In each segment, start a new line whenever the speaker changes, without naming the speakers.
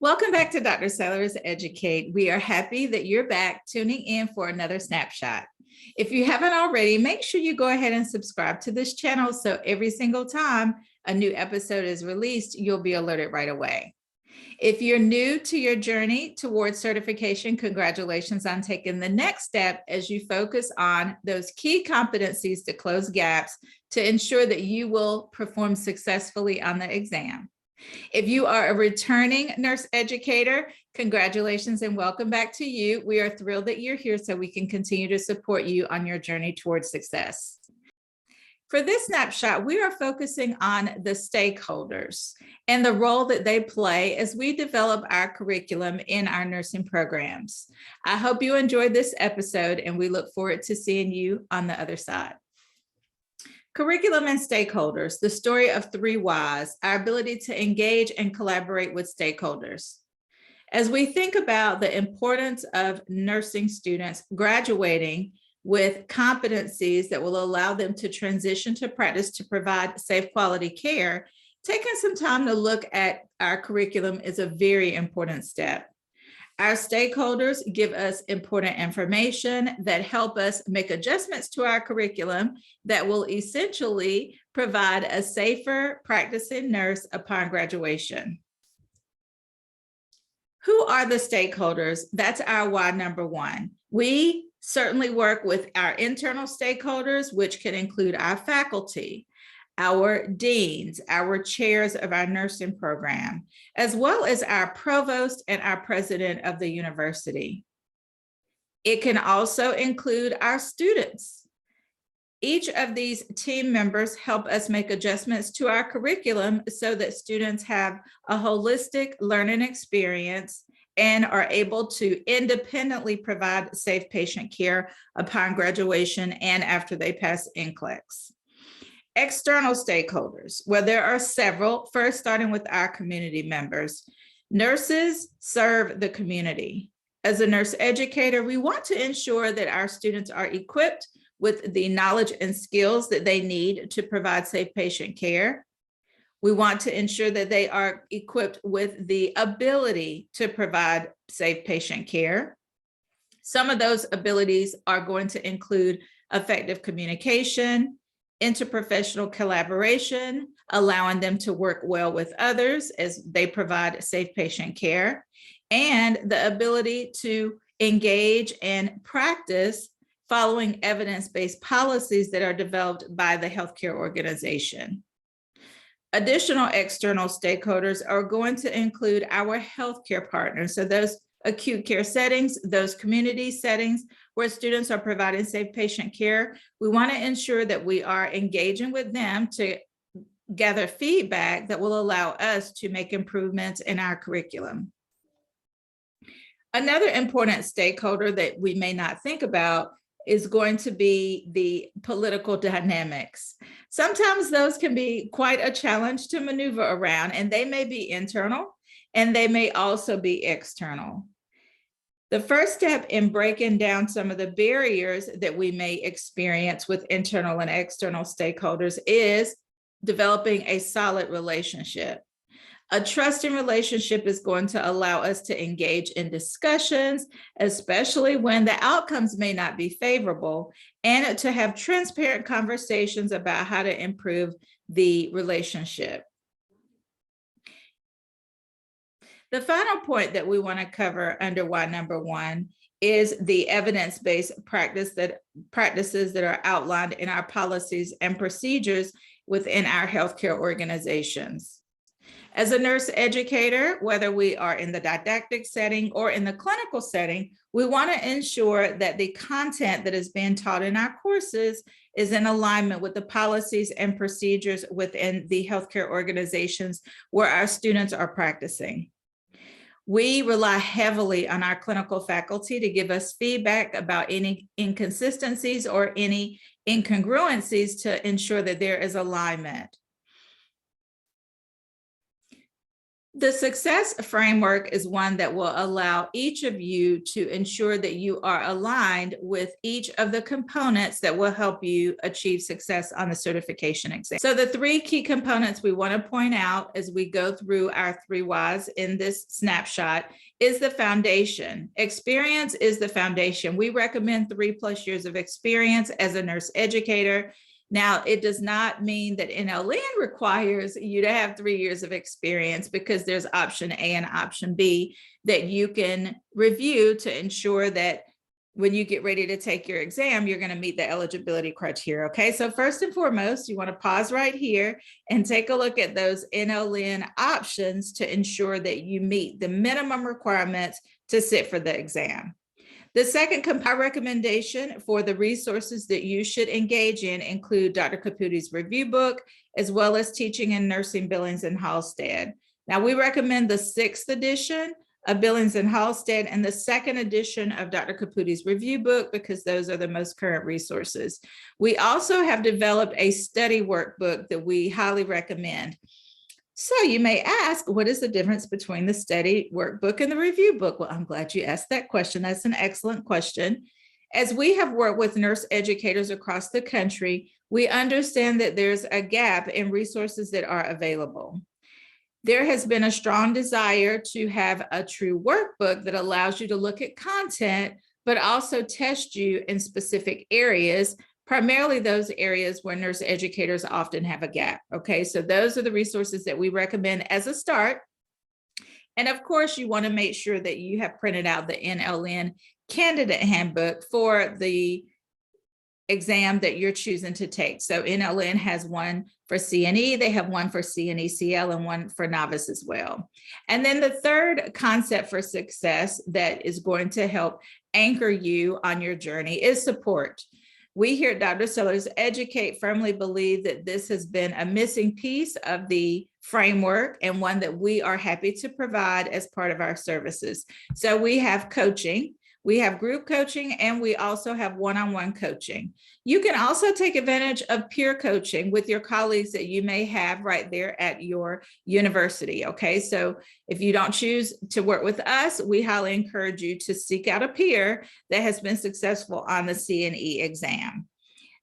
Welcome back to Dr. Sellers Educate. We are happy that you're back tuning in for another snapshot. If you haven't already, make sure you go ahead and subscribe to this channel so every single time a new episode is released, you'll be alerted right away. If you're new to your journey towards certification, congratulations on taking the next step as you focus on those key competencies to close gaps to ensure that you will perform successfully on the exam. If you are a returning nurse educator, congratulations and welcome back to you. We are thrilled that you're here so we can continue to support you on your journey towards success. For this snapshot, we are focusing on the stakeholders and the role that they play as we develop our curriculum in our nursing programs. I hope you enjoyed this episode and we look forward to seeing you on the other side. Curriculum and stakeholders, the story of 3 Whys, our ability to engage and collaborate with stakeholders. As we think about the importance of nursing students graduating with competencies that will allow them to transition to practice to provide safe quality care, taking some time to look at our curriculum is a very important step. Our stakeholders give us important information that help us make adjustments to our curriculum that will essentially provide a safer practicing nurse upon graduation. Who are the stakeholders? That's our why number 1. We certainly work with our internal stakeholders, which can include our faculty, our deans, our chairs of our nursing program, as well as our provost and our president of the university. It can also include our students. Each of these team members help us make adjustments to our curriculum so that students have a holistic learning experience and are able to independently provide safe patient care upon graduation and after they pass NCLEX. External stakeholders, where there are several, first starting with our community members. Nurses serve the community. As a nurse educator, we want to ensure that our students are equipped with the knowledge and skills that they need to provide safe patient care. We want to ensure that they are equipped with the ability to provide safe patient care. Some of those abilities are going to include effective communication, interprofessional collaboration, allowing them to work well with others as they provide safe patient care, and the ability to engage and practice following evidence-based policies that are developed by the healthcare organization. Additional external stakeholders are going to include our healthcare partners. So those acute care settings, those community settings where students are providing safe patient care, we want to ensure that we are engaging with them to gather feedback that will allow us to make improvements in our curriculum. Another important stakeholder that we may not think about is going to be the political dynamics. Sometimes those can be quite a challenge to maneuver around, and they may be internal and they may also be external. The first step in breaking down some of the barriers that we may experience with internal and external stakeholders is developing a solid relationship. A trusting relationship is going to allow us to engage in discussions, especially when the outcomes may not be favorable, and to have transparent conversations about how to improve the relationship. The final point that we want to cover under why number 1 is the evidence-based practices that are outlined in our policies and procedures within our healthcare organizations. As a nurse educator, whether we are in the didactic setting or in the clinical setting, we want to ensure that the content that is being taught in our courses is in alignment with the policies and procedures within the healthcare organizations where our students are practicing. We rely heavily on our clinical faculty to give us feedback about any inconsistencies or any incongruencies to ensure that there is alignment. The success framework is one that will allow each of you to ensure that you are aligned with each of the components that will help you achieve success on the certification exam. So the three key components we want to point out as we go through our 3 whys in this snapshot is the foundation. Experience is the foundation. We recommend 3+ years of experience as a nurse educator. Now, it does not mean that NLN requires you to have 3 years of experience, because there's option A and option B that you can review to ensure that when you get ready to take your exam, you're going to meet the eligibility criteria. Okay, so first and foremost, you want to pause right here and take a look at those NLN options to ensure that you meet the minimum requirements to sit for the exam. The second recommendation for the resources that you should engage in include Dr. Caputi's review book, as well as Teaching and Nursing Billings and Halstead. Now, we recommend the 6th edition of Billings and Halstead and the 2nd edition of Dr. Caputi's review book, because those are the most current resources. We also have developed a study workbook that we highly recommend. So you may ask, what is the difference between the study workbook and the review book? Well, I'm glad you asked that question. That's an excellent question. As we have worked with nurse educators across the country, we understand that there's a gap in resources that are available. There has been a strong desire to have a true workbook that allows you to look at content, but also test you in specific areas, primarily those areas where nurse educators often have a gap. Okay, so those are the resources that we recommend as a start. And of course, you want to make sure that you have printed out the NLN candidate handbook for the exam that you're choosing to take. So NLN has one for CNE, they have one for CNE-CL, and one for novice as well. And then the third concept for success that is going to help anchor you on your journey is support. We here at Dr. Sellers Educate firmly believe that this has been a missing piece of the framework, and one that we are happy to provide as part of our services. So we have coaching, we have group coaching, and we also have one-on-one coaching. You can also take advantage of peer coaching with your colleagues that you may have right there at your university. Okay, so if you don't choose to work with us, we highly encourage you to seek out a peer that has been successful on the CNE exam.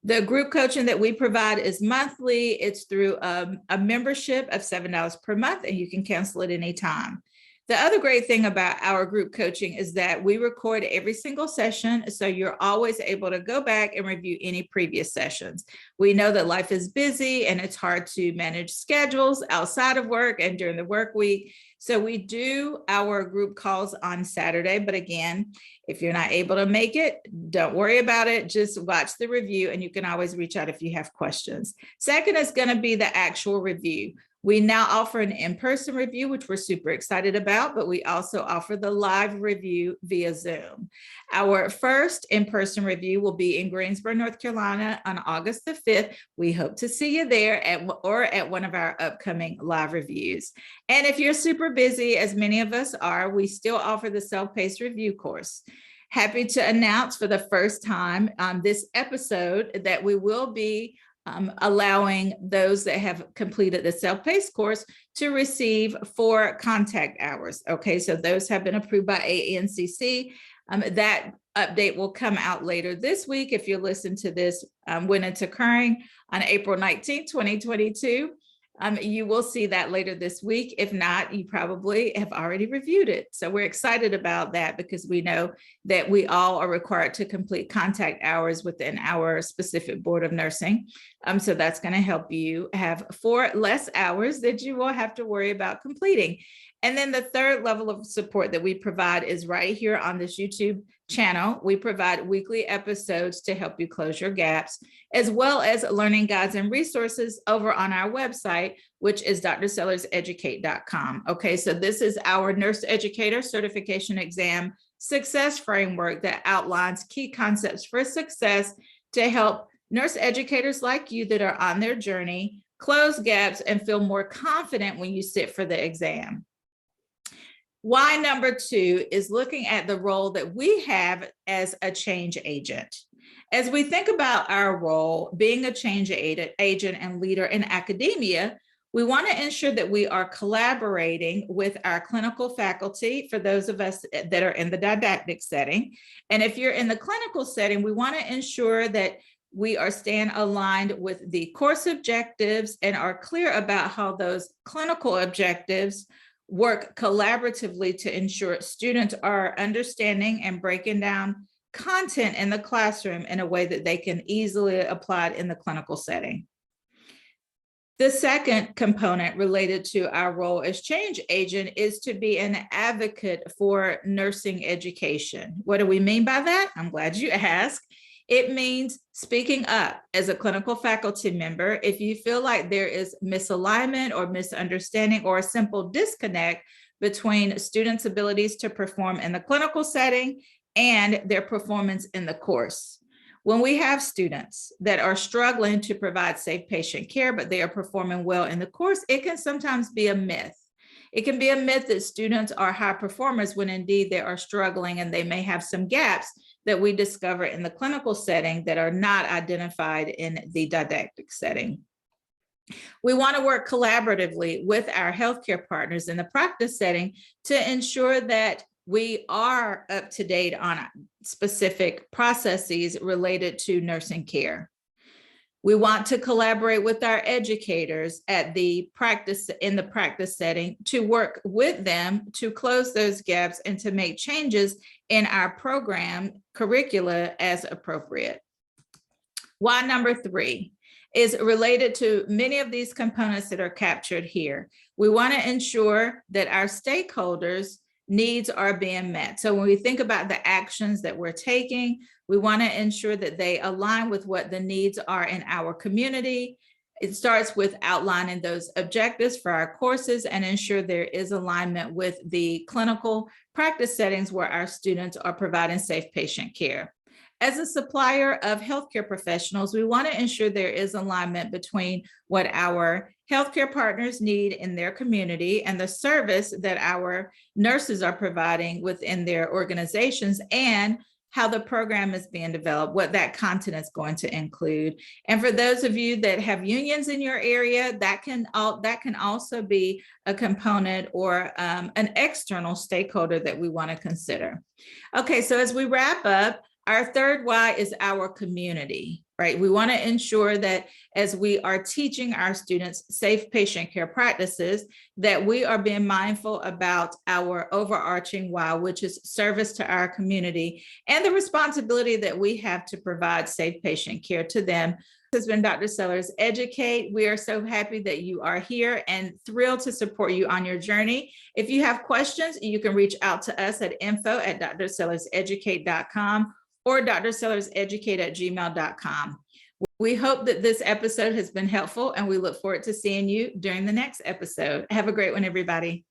The group coaching that we provide is monthly. It's through a membership of $7 per month, and you can cancel it anytime. The other great thing about our group coaching is that we record every single session, so you're always able to go back and review any previous sessions. We know that life is busy and it's hard to manage schedules outside of work and during the work week. So we do our group calls on Saturday, but again, if you're not able to make it, don't worry about it. Just watch the review, and you can always reach out if you have questions. Second is going to be the actual review. We now offer an in-person review, which we're super excited about, but we also offer the live review via Zoom. Our first in-person review will be in Greensboro, North Carolina on August the 5th. We hope to see you there or at one of our upcoming live reviews. And if you're super busy, as many of us are, we still offer the self-paced review course. Happy to announce for the first time on this episode that we will be allowing those that have completed the self-paced course to receive 4 contact hours. Okay, so those have been approved by ANCC. That update will come out later this week. If you listen to this when it's occurring on April 19th, 2022, you will see that later this week. If not, you probably have already reviewed it. So we're excited about that, because we know that we all are required to complete contact hours within our specific board of nursing. So that's going to help you have 4 less hours that you will have to worry about completing. And then the third level of support that we provide is right here on this YouTube channel. We provide weekly episodes to help you close your gaps, as well as learning guides and resources over on our website, which is drsellerseducate.com. Okay, so this is our Nurse Educator Certification Exam Success Framework that outlines key concepts for success to help nurse educators like you that are on their journey close gaps and feel more confident when you sit for the exam. Why number 2 is looking at the role that we have as a change agent. As we think about our role being a change agent and leader in academia, We want to ensure that we are collaborating with our clinical faculty for those of us that are in the didactic setting. And if you're in the clinical setting, we want to ensure that we are staying aligned with the course objectives and are clear about how those clinical objectives work collaboratively to ensure students are understanding and breaking down content in the classroom in a way that they can easily apply it in the clinical setting. The second component related to our role as change agent is to be an advocate for nursing education. What do we mean by that? I'm glad you asked. It means speaking up as a clinical faculty member if you feel like there is misalignment or misunderstanding or a simple disconnect between students' abilities to perform in the clinical setting and their performance in the course. When we have students that are struggling to provide safe patient care, but they are performing well in the course, it can sometimes be a myth. It can be a myth that students are high performers when indeed they are struggling and they may have some gaps that we discover in the clinical setting that are not identified in the didactic setting. We want to work collaboratively with our healthcare partners in the practice setting to ensure that we are up to date on specific processes related to nursing care. We want to collaborate with our educators in the practice setting to work with them to close those gaps and to make changes in our program curricula as appropriate. Why number 3 is related to many of these components that are captured here. We want to ensure that our stakeholders' needs are being met. So when we think about the actions that we're taking, we want to ensure that they align with what the needs are in our community. It starts with outlining those objectives for our courses and ensure there is alignment with the clinical practice settings where our students are providing safe patient care. As a supplier of healthcare professionals, we want to ensure there is alignment between what our healthcare partners need in their community and the service that our nurses are providing within their organizations and how the program is being developed, what that content is going to include. And for those of you that have unions in your area, that can also be a component or an external stakeholder that we want to consider. Okay, so as we wrap up, our third why is our community, right? We want to ensure that as we are teaching our students safe patient care practices, that we are being mindful about our overarching why, which is service to our community and the responsibility that we have to provide safe patient care to them. This has been Dr. Sellers Educate. We are so happy that you are here and thrilled to support you on your journey. If you have questions, you can reach out to us at info@drsellerseducate.com or drsellerseducate@gmail.com. We hope that this episode has been helpful and we look forward to seeing you during the next episode. Have a great one, everybody.